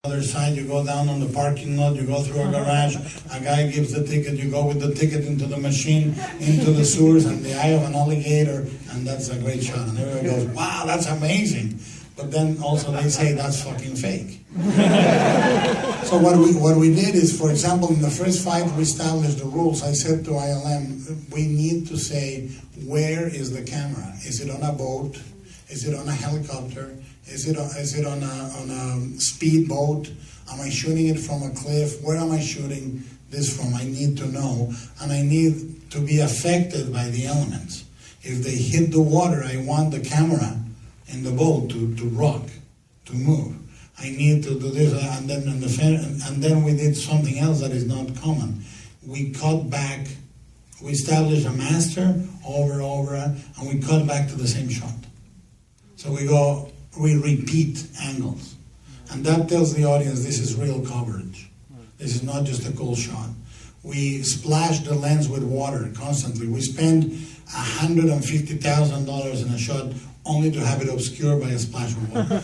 Other side, you go down on the parking lot, you go through a garage, a guy gives the ticket, you go with the ticket into the machine, into the sewers, and the eye of an alligator, and that's a great shot. And everybody goes, wow, that's amazing. But then also they say that's fucking fake. So what we did is, for example, in the first fight we established the rules. I said to ILM, we need to say, where is the camera? Is it on a boat? Is it on a helicopter? Is it on a speedboat? Am I shooting it from a cliff? Where am I shooting this from? I need to know, and I need to be affected by the elements. If they hit the water, I want the camera in the boat to rock, to move. I need to do this, and then we did something else that is not common. We cut back. We established a master over, and we cut back to the same shot. So we repeat angles. And that tells the audience this is real coverage. This is not just a cool shot. We splash the lens with water constantly. We spend $150,000 in a shot only to have it obscured by a splash of water.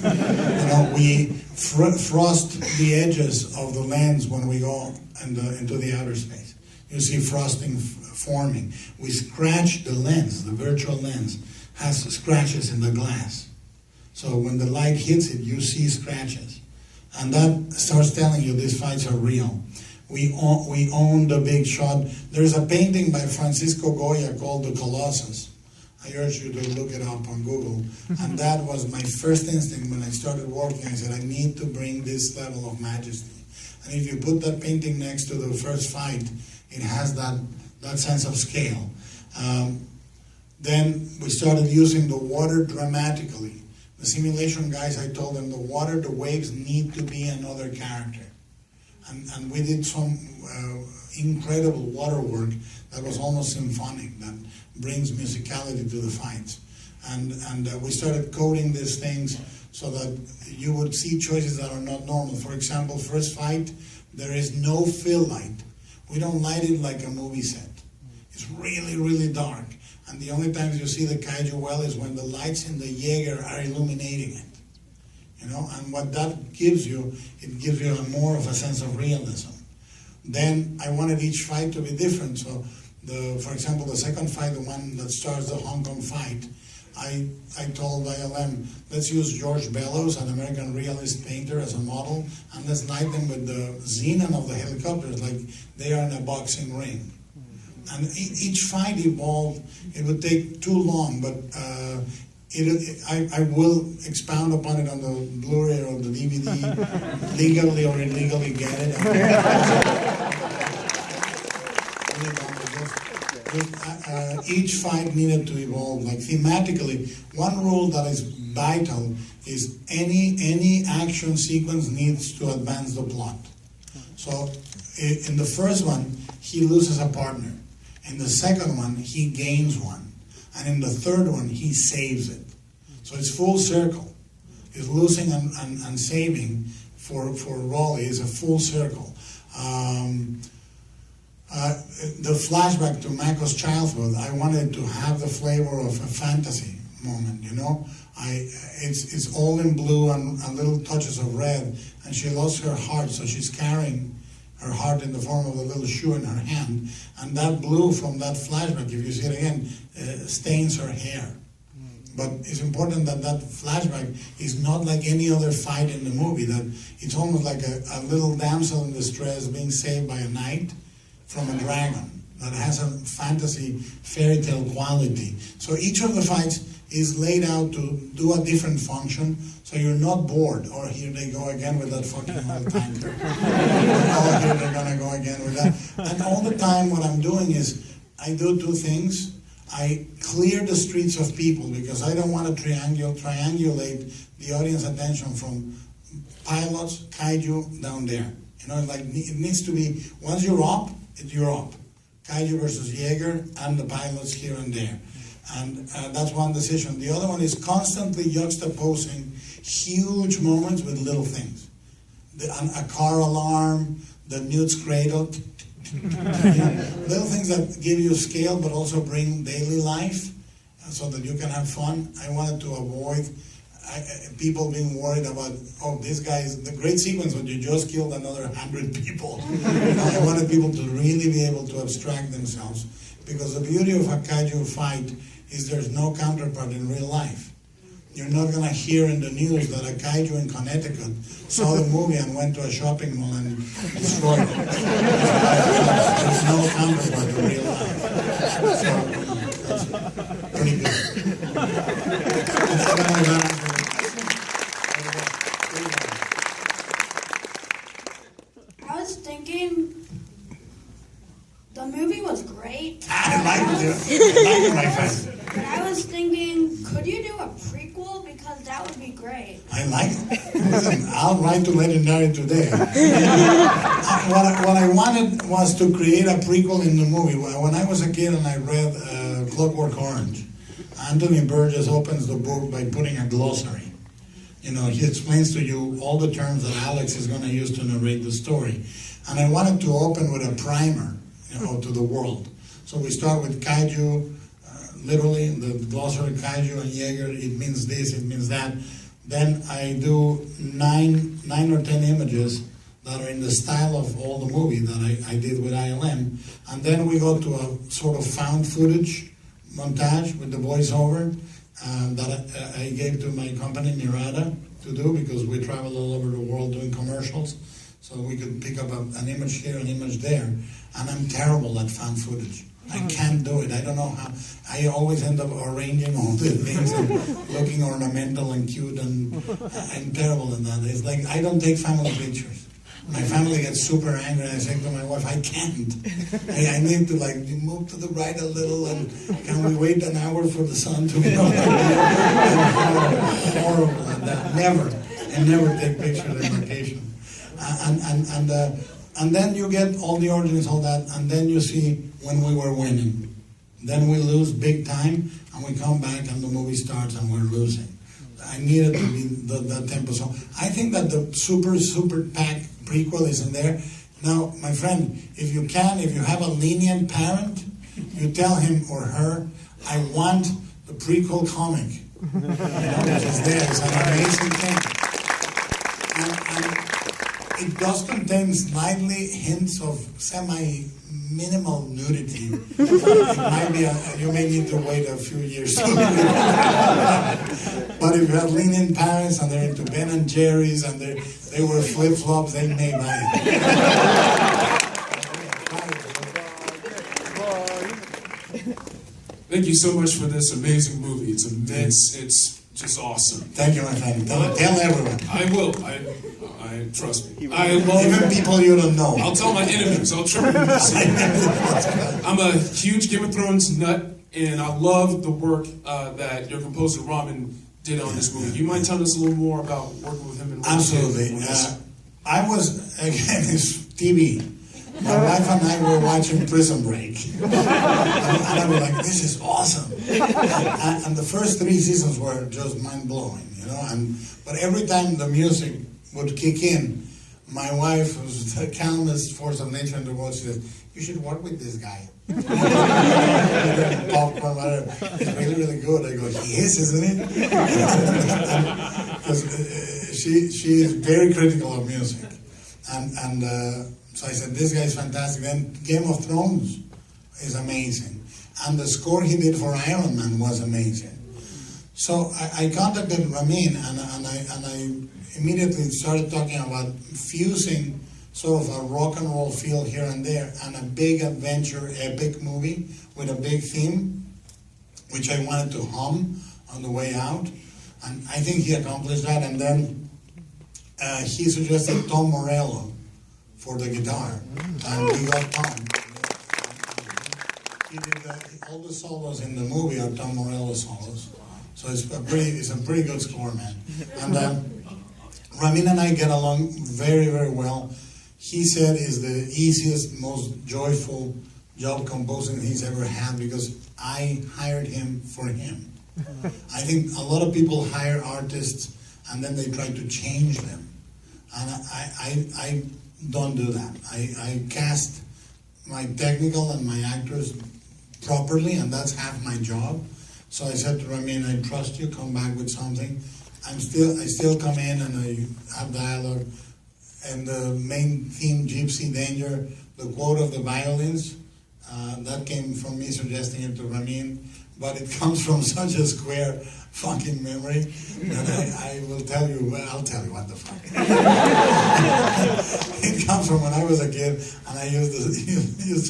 We frost the edges of the lens when we go into the outer space. You see frosting forming. We scratch the lens, the virtual lens has scratches in the glass. So when the light hits it, you see scratches. And that starts telling you these fights are real. We own the big shot. There's a painting by Francisco Goya called The Colossus. I urge you to look it up on Google. And that was my first instinct when I started working. I said, I need to bring this level of majesty. And if you put that painting next to the first fight, it has that sense of scale. Then we started using the water dramatically. The simulation guys, I told them the waves need to be another character. And we did some incredible water work that was almost symphonic, that brings musicality to the fights. And we started coding these things so that you would see choices that are not normal. For example, first fight, there is no fill light. We don't light it like a movie set. It's really, really dark. And the only times you see the kaiju well is when the lights in the Jaeger are illuminating it. And what that gives you, it gives you more of a sense of realism. Then I wanted each fight to be different. So, for example, the second fight, the one that starts the Hong Kong fight, I told ILM, let's use George Bellows, an American realist painter, as a model, and let's light them with the xenon of the helicopters like they are in a boxing ring. And each fight evolved. It would take too long, but I will expound upon it on the Blu-ray or the DVD, legally or illegally get it. Each fight needed to evolve. Like thematically, one rule that is vital is any action sequence needs to advance the plot. So in the first one, he loses a partner. In the second one, he gains one. And in the third one, he saves it. So it's full circle. It's losing and saving for Raleigh is a full circle. The flashback to Mako's childhood, I wanted to have the flavor of a fantasy moment, It's all in blue and little touches of red, and she lost her heart, so she's carrying her heart in the form of a little shoe in her hand, and that blue from that flashback, if you see it again, stains her hair. But it's important that flashback is not like any other fight in the movie, that it's almost like a little damsel in distress being saved by a knight from a dragon, that has a fantasy fairy tale quality. So each of the fights is laid out to do a different function, so you're not bored. Or here they go again with that fucking old tanker. Oh, here they're gonna go again with that. And all the time what I'm doing is, I do two things. I clear the streets of people, because I don't want to triangulate the audience attention from pilots, kaiju, down there. It needs to be, once you're up, you're up. Kaiju versus Jaeger, and the pilots here and there. And that's one decision. The other one is constantly juxtaposing huge moments with little things. A car alarm, the nude's cradle, little things that give you scale but also bring daily life so that you can have fun. I wanted to avoid people being worried about, oh, this guy is the great sequence when you just killed another 100 people. I wanted people to really be able to abstract themselves, because the beauty of a kaiju fight is there's no counterpart in real life. You're not going to hear in the news that a kaiju in Connecticut saw the movie and went to a shopping mall and destroyed it. There's no counterpart in real life. So, that's pretty good. I was thinking, the movie was great. I like it, my friend. But I was thinking, could you do a prequel? Because that would be great. I like it. Listen, I'll write to Legendary today. What I wanted was to create a prequel in the movie. When I was a kid and I read Clockwork Orange, Anthony Burgess opens the book by putting a glossary. You know, he explains to you all the terms that Alex is going to use to narrate the story. And I wanted to open with a primer, you know, to the world. So we start with kaiju, literally, the glossary kaiju and Jaeger, it means this, it means that. Then I do nine or 10 images that are in the style of all the movie that I did with ILM. And then we go to a sort of found footage montage with the voiceover that I gave to my company, Mirada, to do, because we travel all over the world doing commercials. So we could pick up an image here, an image there. And I'm terrible at found footage. I can't do it. I don't know how. I always end up arranging all the things and looking ornamental and cute, and I'm terrible at that. It's like I don't take family pictures. My family gets super angry, and I say to my wife, I can't. I need to like move to the right a little, and can we wait an hour for the sun to be on? I'm horrible at that. Never. I never take pictures on vacation. And then you get all the origins, all that, and then you see when we were winning. Then we lose big time, and we come back, and the movie starts, and we're losing. I needed to be the tempo. So I think that the super packed prequel is in there. Now, my friend, if you have a lenient parent, you tell him or her, I want the prequel comic. You know, which is there. It's an amazing thing. And it does contain slightly hints of semi-minimal nudity. It might be you may need to wait a few years to But if you have lenient parents and they're into Ben and Jerry's and they wear flip-flops, they may buy it. Thank you so much for this amazing movie. It's just awesome. Thank you, my friend. Tell everyone. I will. I trust me. I love even people you don't know. I'll tell my enemies. I'll try to see. I'm a huge Game of Thrones nut, and I love the work that your composer Ramin did on this movie. Do you mind telling us a little more about working with him? Absolutely. I was, again, it's TV. My wife and I were watching Prison Break. And I was like, this is awesome. And the first 3 seasons were just mind-blowing, you know. But every time the music would kick in, my wife, who's the calmest force of nature in the world, she said, you should work with this guy. Popcorn, whatever. He's really, really good. I go, he is, isn't he? Because she is very critical of music. So I said, this guy is fantastic. Then Game of Thrones is amazing. And the score he did for Iron Man was amazing. So I contacted Ramin, and I immediately started talking about fusing sort of a rock and roll feel here and there, and a big adventure, epic movie with a big theme, which I wanted to hum on the way out. And I think he accomplished that. And then he suggested Tom Morello for the guitar, and we got Tom. He did all the solos in the movie are Tom Morello solos, so it's a pretty good score, man. And Ramin and I get along very, very well. He said is the easiest, most joyful job composing he's ever had, because I hired him for him. I think a lot of people hire artists and then they try to change them, and I don't do that. I cast my technical and my actors properly, and that's half my job. So I said to Ramin, I trust you, come back with something. I still come in and I have dialogue. And the main theme, Gypsy Danger, the quote of the violins, that came from me suggesting it to Ramin, but it comes from such a square fucking memory that I will tell you, well, I'll tell you what the fuck. It comes from when I was a kid and I used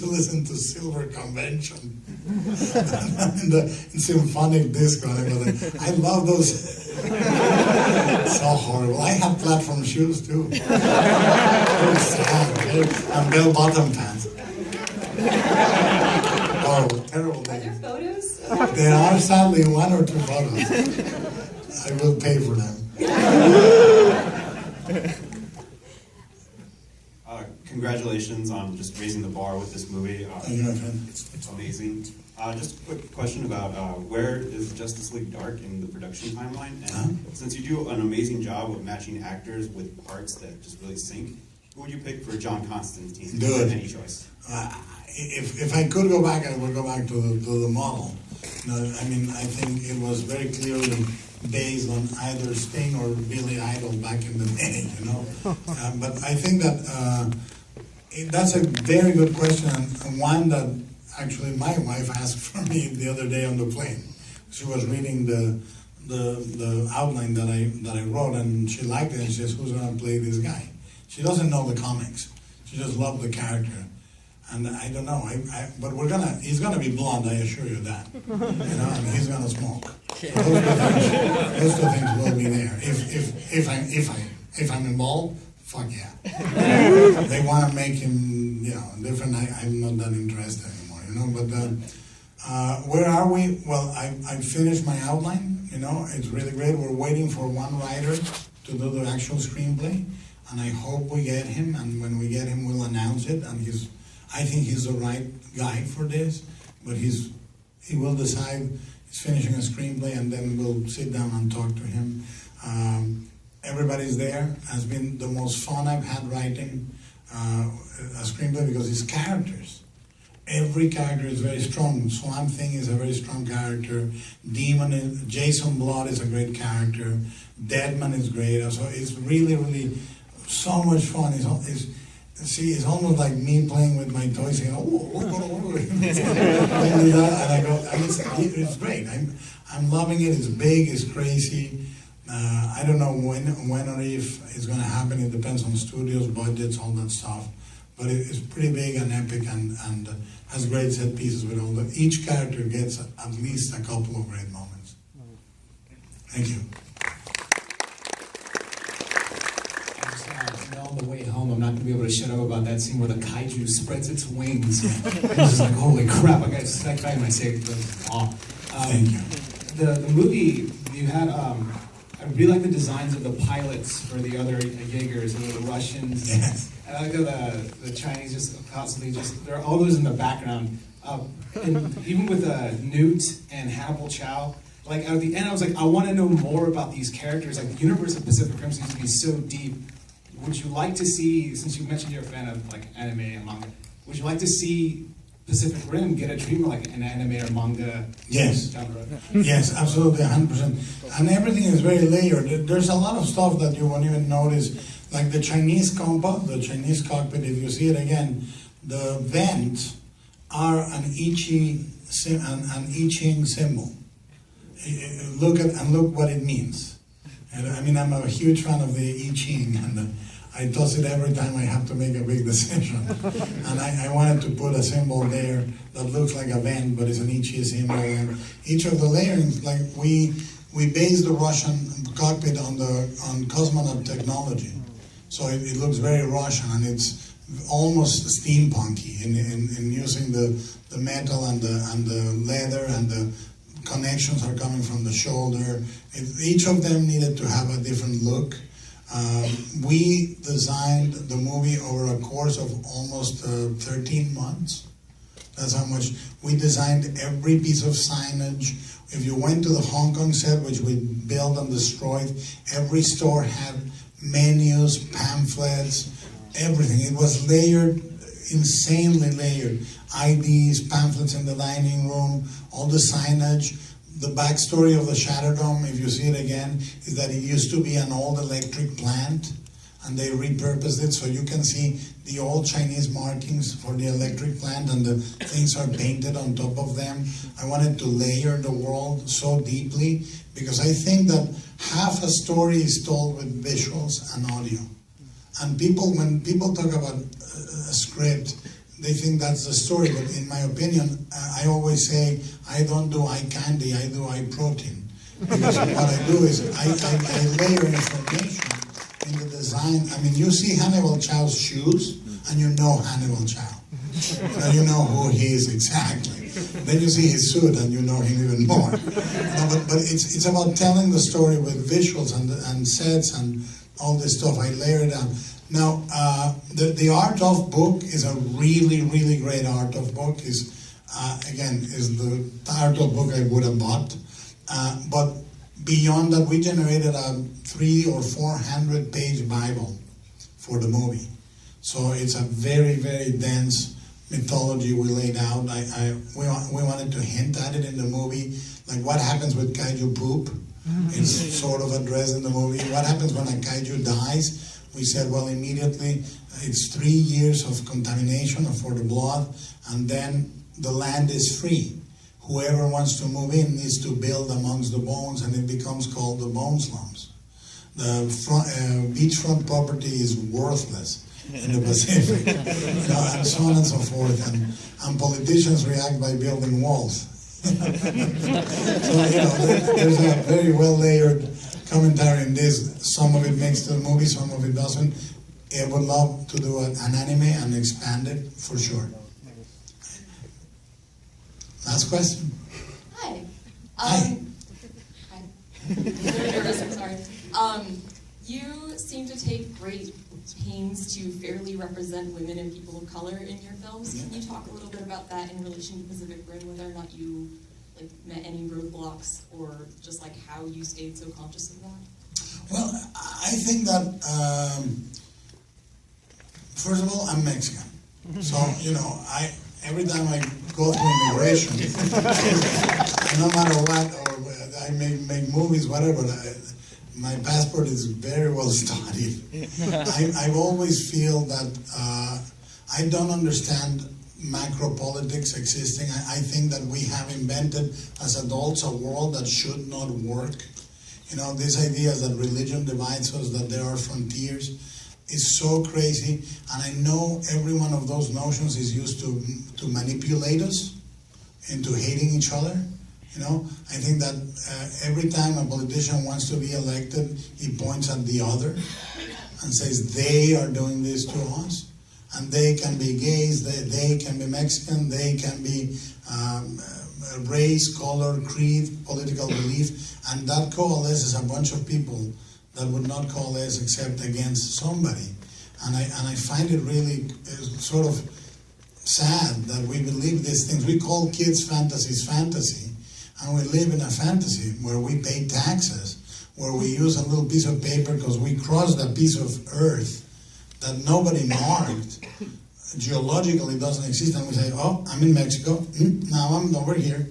to listen to Silver Convention in symphonic disco, and I was like, I love those. So horrible. I have platform shoes too. Very sad. And bell-bottom pants. Horrible, terrible Are day. there photos? There are sadly one or two photos. I will pay for them. Congratulations on just raising the bar with this movie. Thank you, my friend. It's amazing. Just a quick question about where is Justice League Dark in the production timeline? And since you do an amazing job of matching actors with parts that just really sync, who would you pick for John Constantine? Do it. Any choice. If I could go back, I would go back to the model. You know, I mean, I think it was very clearly based on either Sting or Billy Idol back in the day, you know. But I think that that's a very good question, and one that actually my wife asked for me the other day on the plane. She was reading the outline that I wrote, and she liked it, and she says, "Who's going to play this guy?" She doesn't know the comics. She just loved the character. And I don't know, but he's gonna be blonde, I assure you that. You know, and he's gonna smoke. So those two things will be there. If I'm involved, fuck yeah. They want to make him, you know, different. I'm not that interested anymore, you know. But where are we? Well, I finished my outline. You know, it's really great. We're waiting for one writer to do the actual screenplay, and I hope we get him. And when we get him, we'll announce it. And I think he's the right guy for this, but he will decide. He's finishing a screenplay, and then we'll sit down and talk to him. Everybody's there. Has been the most fun I've had writing a screenplay because it's characters. Every character is very strong. Swamp Thing is a very strong character. Jason Blood is a great character. Deadman is great. So it's really, really so much fun. It's almost like me playing with my toys, saying, "Oh," and I go, it's great. I'm loving it. It's big. It's crazy. I don't know when or if it's going to happen. It depends on studios, budgets, all that stuff. But it's pretty big and epic, and has great set pieces with all that. Each character gets at least a couple of great moments. Thank you. On the way home, I'm not going to be able to shut up about that scene where the kaiju spreads its wings. I was just like, holy crap, I got stuck back in my seat. Thank you. The movie, you had, I really like the designs of the pilots for the other Jaegers, the Russians. Yes. And I like the Chinese just constantly there are all those in the background. And even with Newt and Hannibal Chow, like at the end I was like, I want to know more about these characters. Like the universe of Pacific Rim seems to be so deep. Would you like to see, since you mentioned you're a fan of like anime and manga, would you like to see Pacific Rim get a treatment like an anime or manga? Yes. Down the road? Yes, absolutely, 100%. And everything is very layered. There's a lot of stuff that you won't even notice, like the Chinese compa, the Chinese cockpit. If you see it again, the vents are an I Ching symbol. Look what it means. And I mean, I'm a huge fan of the I Ching, and I toss it every time I have to make a big decision. And I wanted to put a symbol there that looks like a vent, but it's an I Ching symbol. And each of the layerings, like we based the Russian cockpit on cosmonaut technology, so it looks very Russian, and it's almost steampunky in using the metal and the leather, and the connections are coming from the shoulder. Each of them needed to have a different look. We designed the movie over a course of almost 13 months. That's how much. We designed every piece of signage. If you went to the Hong Kong set, which we built and destroyed, every store had menus, pamphlets, everything. It was layered, insanely layered. IDs, pamphlets in the dining room, all the signage, the backstory of the Shadow Dome, if you see it again, is that it used to be an old electric plant, and they repurposed it, so you can see the old Chinese markings for the electric plant, and the things are painted on top of them. I wanted to layer the world so deeply, because I think that half a story is told with visuals and audio. And people, when people talk about a script, they think that's the story, but in my opinion, I always say, I don't do eye candy, I do eye protein. Because what I do is, I layer information in the design. I mean, you see Hannibal Chow's shoes, and you know Hannibal Chow. You know who he is exactly. Then you see his suit, and you know him even more. But it's about telling the story with visuals and sets and all this stuff. I layer it on. Now, the art of book is a really, really great art of book. Is the art of book I would have bought. But beyond that, we generated a 300 or 400 page Bible for the movie. So it's a very, very dense mythology we laid out. We wanted to hint at it in the movie, like what happens with kaiju poop. It's sort of addressed in the movie. What happens when a kaiju dies? We said, well, immediately it's 3 years of contamination for the blood, and then the land is free. Whoever wants to move in needs to build amongst the bones, and it becomes called the bone slums. The beachfront property is worthless in the Pacific, and so on and so forth. And politicians react by building walls. So, there's a very well-layered commentary in this. Some of it makes the movie, some of it doesn't. I would love to do an anime and expand it for sure. Last question. Hi. Hi. Hi. I'm really nervous, I'm sorry. You seem to take great pains to fairly represent women and people of color in your films. Can you talk a little bit about that in relation to Pacific Rim, whether or not you met any roadblocks, or just like how you stayed so conscious of that? Well, I think that, first of all, I'm Mexican. So, every time I go through immigration, no matter what, or I make movies, whatever, my passport is very well studied. I always feel that I don't understand macro politics existing. I think that we have invented as adults a world that should not work. These ideas that religion divides us, that there are frontiers, is so crazy. And I know every one of those notions is used to manipulate us into hating each other. I think that every time a politician wants to be elected, he points at the other and says they are doing this to us. And they can be gays, they can be Mexican, they can be race, color, creed, political belief, and that coalesces a bunch of people that would not coalesce except against somebody. And I find it really sort of sad that we believe these things. We call kids' fantasies fantasy, and we live in a fantasy where we pay taxes, where we use a little piece of paper because we crossed a piece of earth that nobody marked, geologically doesn't exist, and we say, oh, I'm in Mexico, now I'm over here,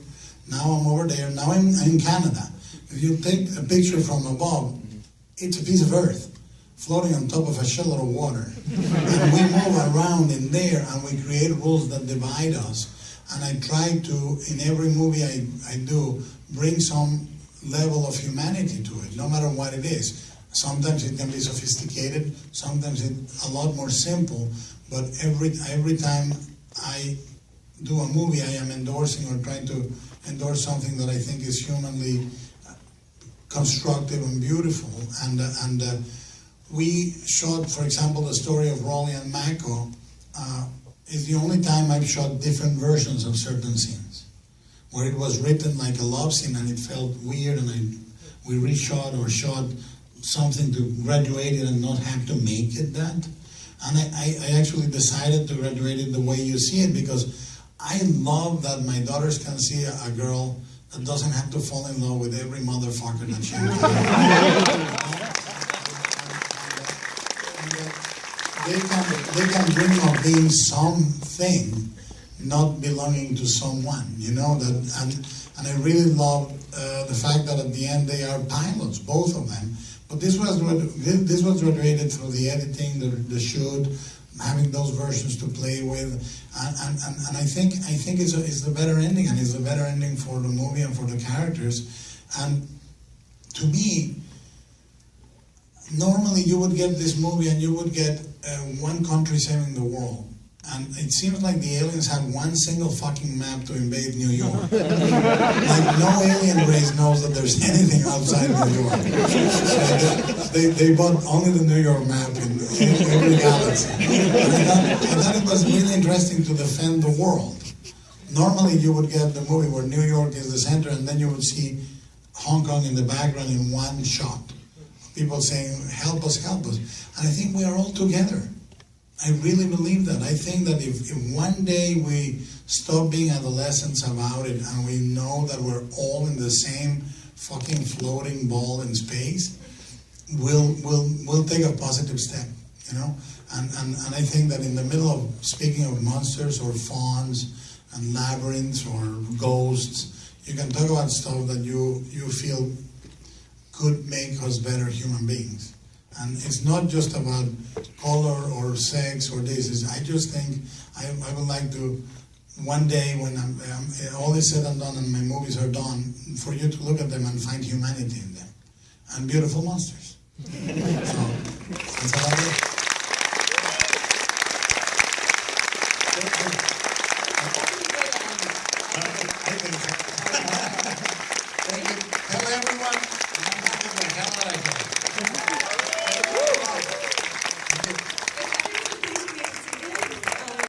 now I'm over there, now I'm in Canada. If you take a picture from above, it's a piece of earth floating on top of a shitload of water. And we move around in there, and we create rules that divide us. And I try to, in every movie I do, bring some level of humanity to it, no matter what it is. Sometimes it can be sophisticated, sometimes it's a lot more simple, but every time I do a movie, I am endorsing or trying to endorse something that I think is humanly constructive and beautiful. And we shot, for example, the story of Rolly and Mako is the only time I've shot different versions of certain scenes, where it was written like a love scene and it felt weird, and we reshot or shot something to graduate it and not have to make it that. And I actually decided to graduate it the way you see it, because I love that my daughters can see a girl that doesn't have to fall in love with every motherfucker that she they can dream of being something, not belonging to someone, and I really love the fact that at the end they are pilots, both of them. But this was generated through the editing, the shoot, having those versions to play with, and I think it's the better ending, and it's the better ending for the movie and for the characters. And to me, normally you would get this movie and you would get one country saving the world. And it seems like the aliens had one single fucking map to invade New York. Like no alien race knows that there's anything outside New York. So they bought only the New York map in every galaxy. I thought it was really interesting to defend the world. Normally you would get the movie where New York is the center, and then you would see Hong Kong in the background in one shot. People saying, help us, help us. And I think we are all together. I really believe that. I think that if one day we stop being adolescents about it and we know that we're all in the same fucking floating ball in space, we'll take a positive step, you know? And I think that in the middle of speaking of monsters or fawns and labyrinths or ghosts, you can talk about stuff that you feel could make us better human beings. And it's not just about color or sex or this. I just think I would like to, one day when all is said and done and my movies are done, for you to look at them and find humanity in them. And beautiful monsters. So, that's all I do.